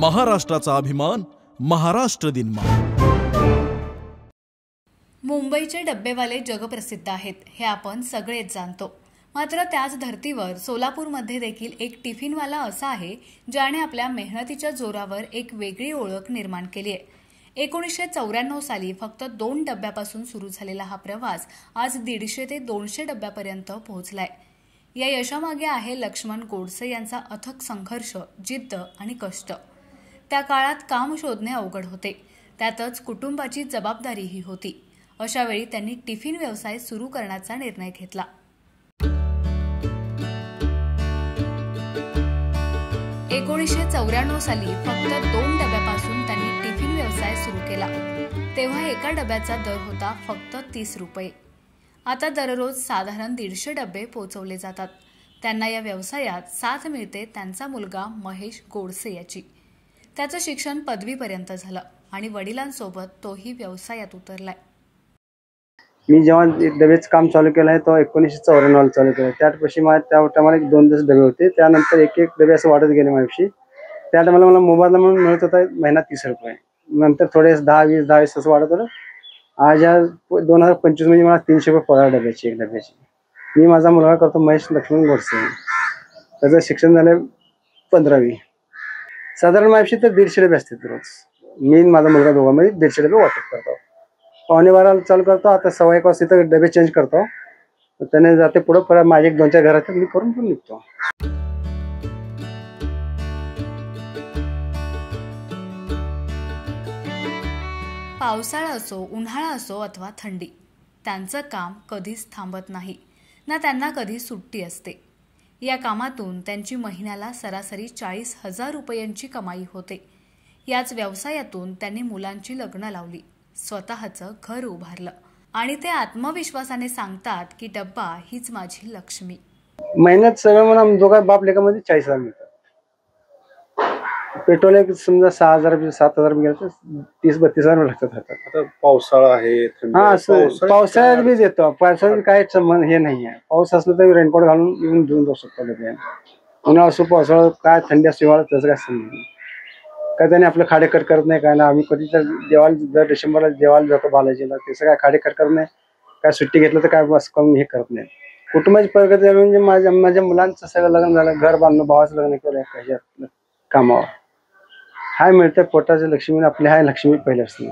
महाराष्ट्राचा अभिमान, महाराष्ट्र दिन. मुंबईचे डब्बेवाले जगप्रसिद्ध आहेत हे आपण सगळेच जाणतो. मात्र त्याच धर्तीवर सोलापूरमध्ये देखील एक टिफिनवाला असा आहे ज्याने आपल्या मेहनतीच्या जोरावर एक वेगळी ओळख निर्माण केली आहे. 1994 साली फक्त 2 डब्यापासून सुरू झालेला हा प्रवास आज 150 ते 200 डब्यापर्यंत पोहोचलाय. या यशामागे आहे लक्ष्मण गोडसे यांचा अथक संघर्ष, जिद्द आणि कष्ट. त्या काळात काम शोधणे अवघड होते, त्यातच कुटुंबाची जबाबदारीही होती. अशावेळी त्यांनी टिफिन व्यवसाय सुरू करण्याचा निर्णय घेतला. साली फक्त 2 डब्यापासून त्यांनी टिफिन व्यवसाय सुरू केला. तेव्हा एका डब्याचा दर होता फक्त 30 रुपये. आता दररोज साधारण 150 डबे पोहोचवले जातात. त्यांना या व्यवसायात साथ मिळते त्यांचा मुलगा महेश गोडसे याची. त्याचं शिक्षण पदवीपर्यंत झालं आणि वडिलांसोबत तोही व्यवसायात उतरलाय. मी जेव्हा डबेचं काम चालू केलं आहे तो 1994 चालू केलं. त्यापाशी त्या टायमाला 2 दिवस डबे होते. त्यानंतर एक डबे असं वाढत गेले माझ्याशी. त्या टायमाला मला मोबाईलला म्हणून मिळत होता महिना 30 रुपये. नंतर थोडे 10-20 असं वाढत होतं. आज या 2025 मध्ये मला 300 रुपये पगार डब्याची, एक डब्याची. मी माझा मुलगा करतो महेश लक्ष्मण गोडसे. त्याचं शिक्षण झालं 15वी. साधारण माझ्याशी तर 150 डबे असतात रोज. मी माझा मुलगा दोघांमध्ये 150 डबे वाटप करतो. 11:15 चालू करतो. आता 1:15 वाजता तर डबे चेंज करतो. त्याने जाते पुढे परत माझे 1-2 घरात मी करून पण निघतो. पावसाळा असो, उन्हाळा असो अथवा थंडी, त्यांचं काम कधीच थांबत नाही ना त्यांना कधी सुट्टी असते. या कामातून त्यांची महिन्याला सरासरी 40,000 रुपयांची कमाई होते. याच व्यवसायातून त्यांनी मुलांची लग्न लावली, स्वतःचं घर उभारलं आणि ते आत्मविश्वासाने सांगतात की डब्बा हीच माझी लक्ष्मी. महिन्यात सगळं मला दोघा बाप लेकामध्ये 40,000 मिळतात. पेट्रोल एक समजा 6,000 7,000 गेलं तर 30-32,000 लागतात. आता पावसाळा आहे, पावसाळ्यात बी देतो. पावसाळ्यात काय संबंध हे नाही आहे. पाऊस असलं तर रेनकोट घालून येऊन देऊन जाऊ शकतो डबे. उन्हाळा असो पावसाळा काय थंडी असते हिवाळा तसं काय संबंध नाही. काय त्याने आपलं खाडेकट करत नाही काय ना. आम्ही कधी तर दर डिसेंबरला देवाला जातो बालाजीला. त्याचं काय खाडेकट करत नाही. काय सुट्टी घेतलं तर काय बस कमी हे करत नाही. कुटुंबाची प्रगती म्हणजे माझ्या मुलांचं सगळं लग्न झालं, घर बांधणं, भावाचं लग्न केलं. कशा कामावर हाय मिळतं पोटाचं लक्ष्मी आपली हाय लक्ष्मी पहिले असते.